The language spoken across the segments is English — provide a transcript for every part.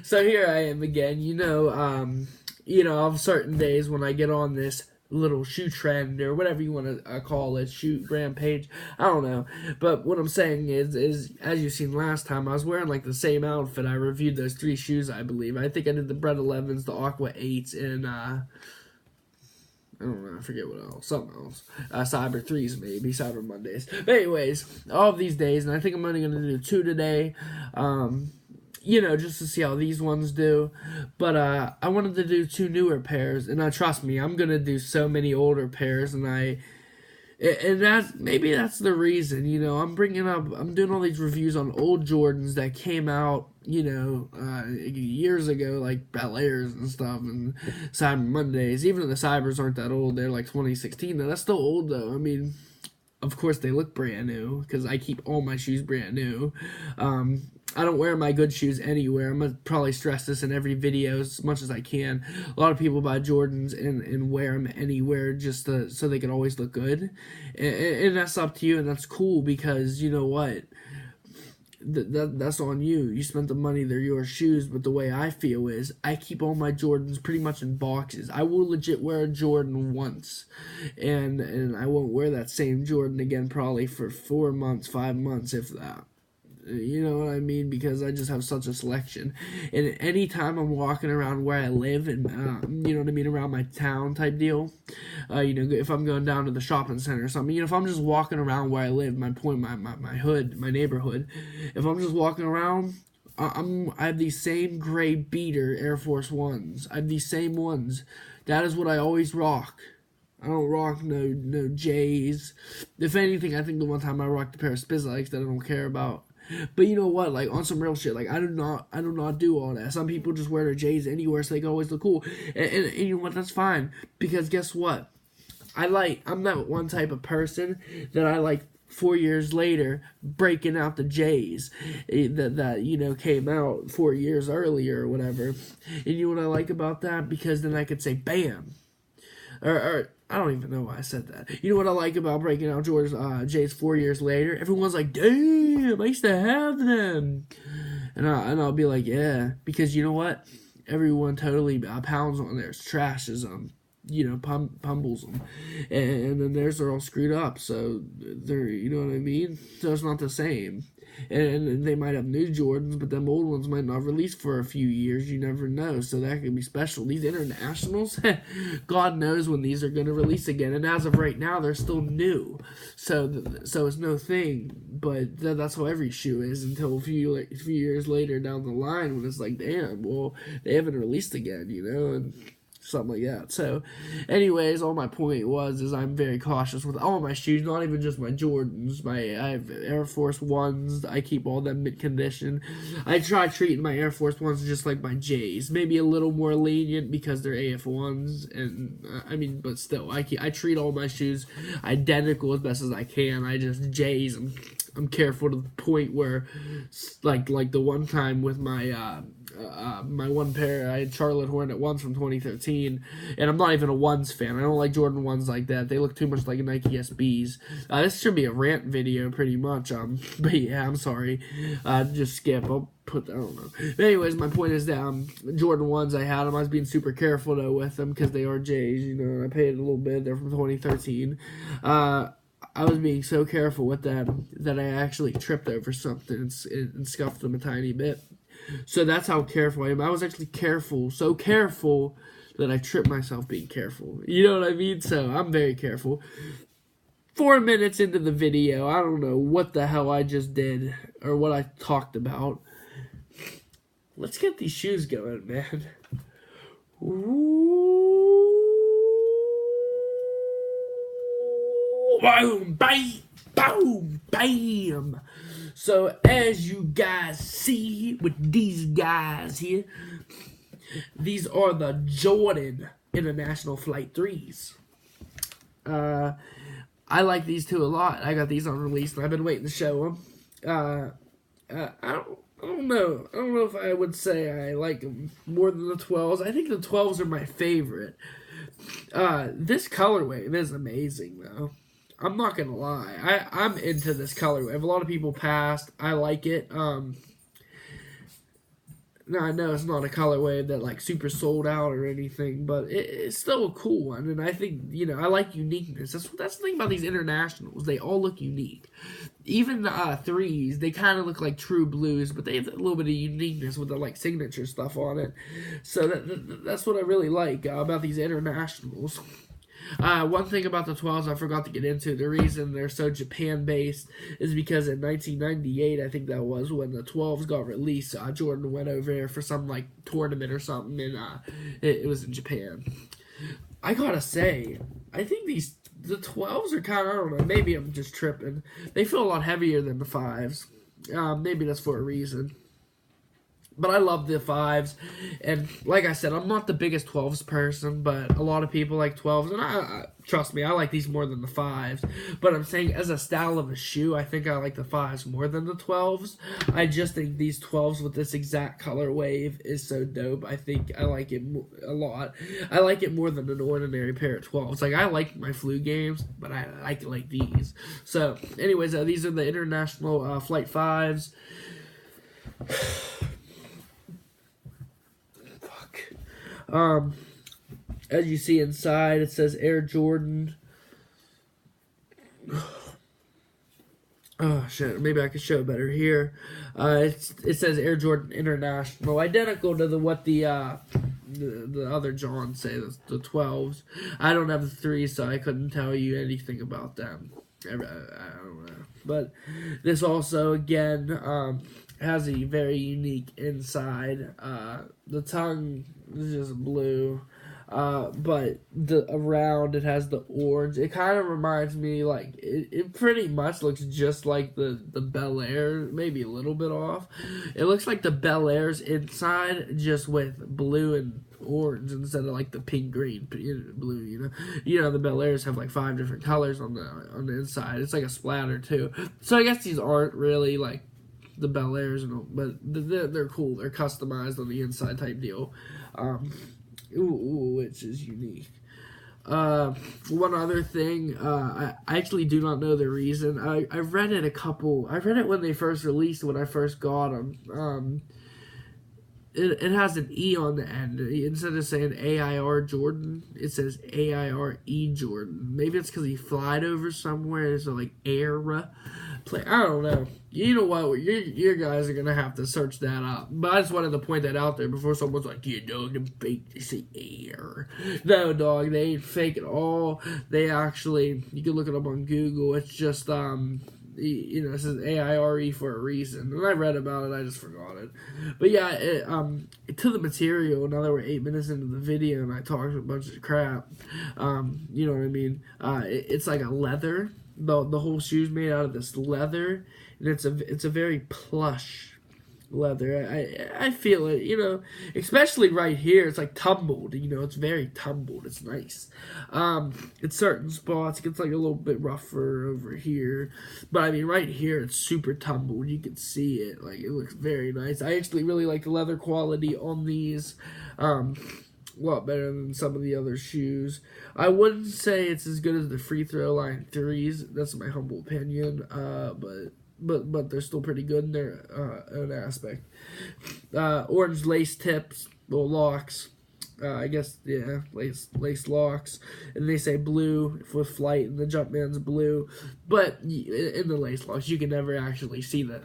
So here I am again. Of certain days when I get on this little shoe trend or whatever you want to call it, shoe rampage. I don't know, but what I'm saying is as you've seen last time, I was wearing like the same outfit. I reviewed those three shoes, I believe. I think I did the Bread 11s, the Aqua 8s, and I don't know, I forget what else, something else. Cyber 3s maybe, Cyber Mondays. But anyways, all of these days, and I think I'm only going to do two today, just to see how these ones do. But I wanted to do two newer pairs, and trust me, I'm going to do so many older pairs, and that's the reason, I'm doing all these reviews on old Jordans that came out, years ago, like Bel Airs and stuff, and Cyber Mondays. Even though the Cybers aren't that old, they're like 2016, though. That's still old, though. I mean, of course they look brand new, because I keep all my shoes brand new. I don't wear my good shoes anywhere. I'm going to probably stress this in every video as much as I can. A lot of people buy Jordans and wear them anywhere just so they can always look good. And that's up to you, and that's cool, because you know what? That's on you. You spent the money, they're your shoes. But the way I feel is I keep all my Jordans pretty much in boxes. I will legit wear a Jordan once, and I won't wear that same Jordan again probably for 4 months, 5 months, if that. You know what I mean? Because I just have such a selection. And anytime I'm walking around where I live and, you know what I mean, around my town type deal, if I'm going down to the shopping center or something, if I'm just walking around where I live, my hood, my neighborhood, if I'm just walking around, I have these same gray beater Air Force Ones. I have these same ones. That is what I always rock. I don't rock no J's. If anything, I think the one time I rocked a pair of Spizikes that I don't care about. But you know what? Like, on some real shit, like, I do not do all that. Some people just wear their J's anywhere so they can always look cool. And you know what? That's fine. Because guess what? I'm that one type of person that I like 4 years later breaking out the J's that came out 4 years earlier or whatever. And you know what I like about that? Because then I could say, bam. Or I don't even know why I said that. You know what I like about breaking out J's 4 years later? Everyone's like, damn, I used to have them. And I'll be like, yeah. Because you know what? Everyone totally pounds on theirs, trashes them, pummels them. And then theirs are all screwed up. So they're, you know what I mean? So it's not the same. And they might have new Jordans, but them old ones might not release for a few years. You never know, so that could be special. These internationals, God knows when these are going to release again. And as of right now, they're still new, so it's no thing. But that's how every shoe is until a few years later down the line when it's like, damn, well, they haven't released again, and something like that. So, anyways, all my point is I'm very cautious with all my shoes, not even just my Jordans. I have Air Force Ones. I keep all them mid condition. I try treating my Air Force Ones just like my J's, maybe a little more lenient because they're AF ones, and but still, I treat all my shoes identical as best as I can. I just J's. I'm careful to the point where, like the one time with my my one pair, I had Charlotte Hornet ones from 2013, and I'm not even a ones fan. I don't like Jordan ones like that. They look too much like Nike SBs. This should be a rant video, pretty much. But yeah, I'm sorry. Just skip. I don't know. But anyways, my point is that Jordan ones, I had them. I was being super careful though with them because they are J's. I paid a little bit. They're from 2013. I was being so careful with them that I actually tripped over something and scuffed them a tiny bit. So that's how careful I am. I was actually careful, so careful that I tripped myself being careful. You know what I mean? So I'm very careful. 4 minutes into the video, I don't know what the hell I just did or what I talked about. Let's get these shoes going, man. Ooh. Boom, bam, boom, bam. So as you guys see with these guys here, these are the Jordan International Flight 3s. I like these two a lot. I got these on release and I've been waiting to show them. I don't know. I don't know if I would say I like them more than the 12s. I think the 12s are my favorite. This colorway is amazing though. I'm not gonna lie. I'm into this colorway. A lot of people passed. I like it. Now I know it's not a colorway that like super sold out or anything, but it's still a cool one, and I think I like uniqueness. That's the thing about these internationals; they all look unique. Even the threes, they kind of look like true blues, but they have a little bit of uniqueness with the like signature stuff on it. So that's what I really like about these internationals. One thing about the 12s I forgot to get into, the reason they're so Japan-based is because in 1998, I think that was when the 12s got released, Jordan went over there for some, like, tournament or something, and it was in Japan. I gotta say, I think the 12s are kind of, I don't know, maybe I'm just tripping. They feel a lot heavier than the 5s. Maybe that's for a reason. But I love the 5s, and like I said, I'm not the biggest 12s person, but a lot of people like 12s, and I trust me, I like these more than the 5s, but I'm saying as a style of a shoe, I think I like the 5s more than the 12s. I just think these 12s with this exact color wave is so dope. I think I like it a lot. I like it more than an ordinary pair of 12s. Like, I like my Flu games, but I like these. So, anyways, these are the International Flight 5s. As you see inside, it says Air Jordan. Oh shit! Maybe I could show it better here. It says Air Jordan International, identical to what the other Johns say, the 12s. I don't have the 3s, so I couldn't tell you anything about them. I don't know. But this also again has a very unique inside. The tongue is just blue, but around it has the orange. It kind of reminds me, like, it pretty much looks just like the Bel Air, maybe a little bit off. It looks like the Bel Air's inside, just with blue and orange instead of like the pink, green, blue. The Bel Airs have like 5 different colors on the inside. It's like a splatter too. So I guess these aren't really like the Bel Airs, but they're cool. They're customized on the inside type deal, which is unique. One other thing, I actually do not know the reason. I read it I read it when they first released, when I first got them. It has an E on the end. Instead of saying AIR Jordan, it says AIRE Jordan. Maybe it's because he flied over somewhere, so like air play. I don't know. You know what? You guys are going to have to search that up. But I just wanted to point that out there before someone's like, yeah, dog, they're fake. They say air. No, dog, they ain't fake at all. They actually, you can look it up on Google. It's just, it says AIRE for a reason. And I read about it, I just forgot it. But yeah, to the material, now that we're 8 minutes into the video and I talked a bunch of crap, you know what I mean? It's like a leather. The whole shoe's made out of this leather, and it's a very plush leather. I feel it, especially right here. It's like tumbled, it's very tumbled. It's nice. In certain spots, it gets like a little bit rougher over here, but I mean right here it's super tumbled. You can see it. Like, it looks very nice. I actually really like the leather quality on these. A lot better than some of the other shoes. I wouldn't say it's as good as the Free Throw Line 3s. That's my humble opinion. But they're still pretty good in their own aspect. Orange lace tips, little locks. I guess, yeah, lace locks. And they say blue with Flight, and the Jumpman's blue. But in the lace locks, you can never actually see the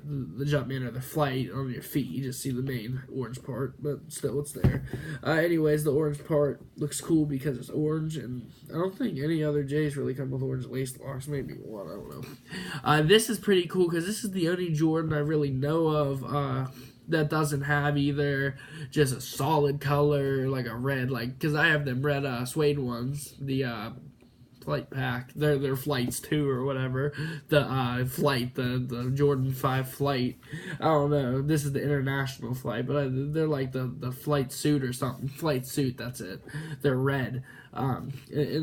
Jumpman or the Flight on your feet. You just see the main orange part, but still, it's there. Anyways, the orange part looks cool because it's orange, and I don't think any other J's really come with orange lace locks. Maybe one, I don't know. This is pretty cool because this is the only Jordan I really know of that doesn't have either just a solid color, like a red, because I have them red suede ones, the Flight Pack, they're Flights too, or whatever, the Flight, the Jordan 5 Flight, I don't know, this is the International Flight, but they're like the Flight Suit or something, Flight Suit, that's it, they're red, and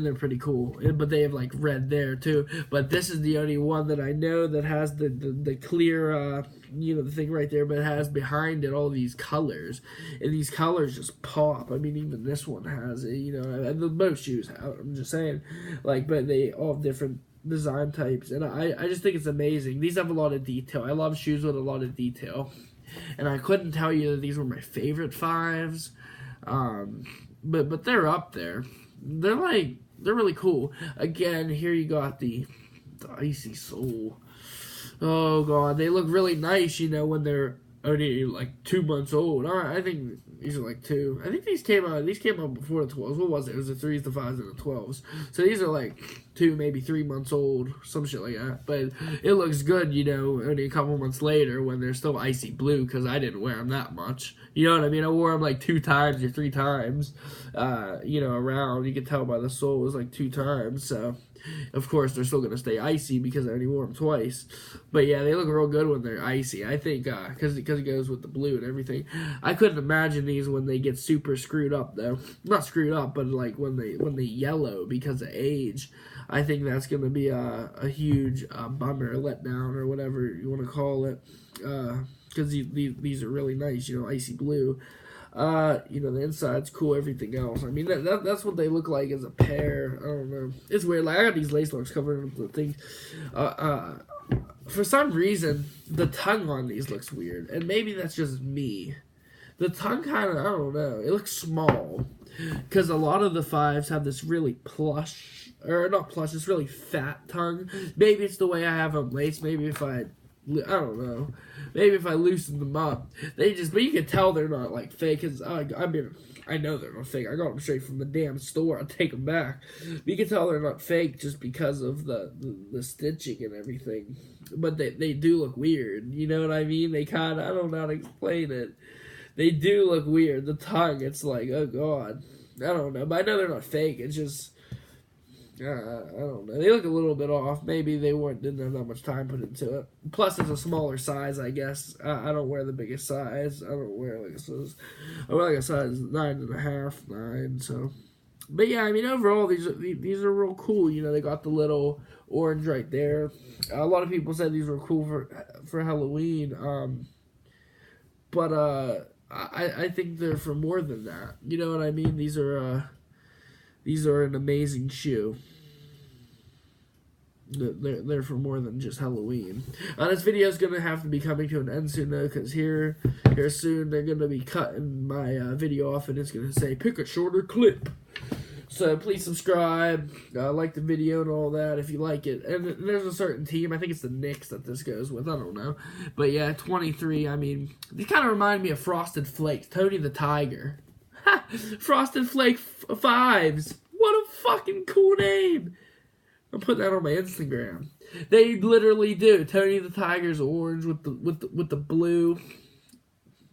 they're pretty cool, but they have like red there too, but this is the only one that I know that has the clear, the thing right there, but it has behind it all these colors, and these colors just pop. I mean, even this one has it, and most shoes have, I'm just saying, but they all have different design types, and I just think it's amazing. These have a lot of detail. I love shoes with a lot of detail. and I couldn't tell you that these were my favorite fives, but they're up there. They're really cool. Again, here you got the Icy Soul. Oh god, they look really nice, you know, when they're only like 2 months old. I think these are like 2. I think these came out before the 12s. What was it? It was the 3s, the 5s, and the 12s. So these are like 2, maybe 3 months old, some shit like that. But it looks good, you know, only a couple months later when they're still icy blue, because I didn't wear them that much. You know what I mean? I wore them like 2 times or 3 times, you know, around. You can tell by the sole it was like 2 times, so... Of course, they're still going to stay icy because I only wore them twice. But yeah, they look real good when they're icy. I think because it goes with the blue and everything. I couldn't imagine these when they get super screwed up, though. Not screwed up, but like when they yellow because of age. I think that's going to be a huge bummer, letdown, or whatever you want to call it. Because these are really nice, you know, icy blue. You know, the inside's cool, everything else. I mean, that's what they look like as a pair. I don't know. It's weird. Like, I got these lace locks covered up with things. For some reason, the tongue on these looks weird. And maybe that's just me. The tongue kind of, I don't know. It looks small. Because a lot of the 5s have this really plush, or not plush, this really fat tongue. Maybe it's the way I have them laced. Maybe if I don't know. Maybe if I loosen them up, but you can tell they're not like fake. Cause I know they're not fake. I got them straight from the damn store. I'll take them back. But you can tell they're not fake just because of the stitching and everything. But they do look weird. You know what I mean? They kind of, I don't know how to explain it. They do look weird. The tongue, it's like, oh god, I don't know. But I know they're not fake. It's just. I don't know. They look a little bit off. Maybe they didn't have that much time put into it. Plus, it's a smaller size, I guess. I don't wear the biggest size. I don't wear like a size. I wear like a size 9.5, 9. So, but yeah, I mean, overall, these are real cool. You know, they got the little orange right there. A lot of people said these were cool for Halloween. But I think they're for more than that. You know what I mean? These are an amazing shoe. They're for more than just Halloween. This video is going to have to be coming to an end soon, though, because here soon they're going to be cutting my video off, and it's going to say, pick a shorter clip. So please subscribe, like the video and all that if you like it. And there's a certain team, I think it's the Knicks that this goes with, I don't know. But yeah, 23, I mean, they kind of remind me of Frosted Flakes, Tony the Tiger. Frosted Flake 5s. What a fucking cool name. I'll put that on my Instagram. They literally do. Tony the Tiger's orange with the blue.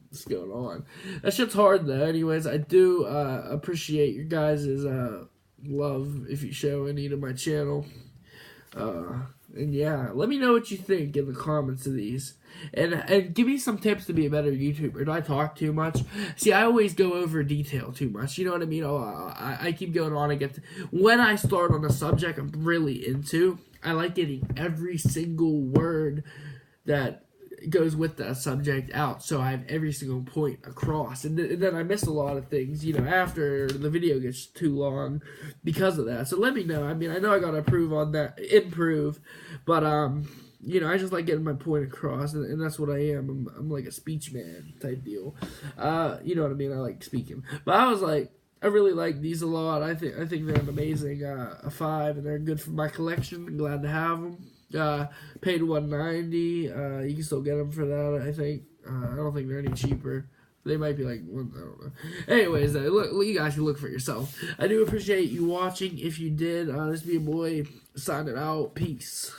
What's going on? That shit's hard though. Anyways, I do appreciate your guys' love if you show any to my channel. And yeah, let me know what you think in the comments of these. And give me some tips to be a better YouTuber. Do I talk too much? See, I always go over detail too much. You know what I mean? I keep going on. When I start on a subject I'm really into, I like getting every single word that goes with that subject out, so I have every single point across, and then I miss a lot of things, you know, after the video gets too long because of that. So let me know. I mean, I know I gotta improve, but you know, I just like getting my point across, and that's what I am. I'm like a speech man type deal. You know what I mean? I like speaking, but I really like these a lot. I think they're an amazing 5, and they're good for my collection. I'm glad to have them. Paid $190. You can still get them for that, I think. I don't think they're any cheaper. They might be like, I don't know. Anyways, look, you guys can look for yourself. I do appreciate you watching. If you did, this be your boy signing out. Peace.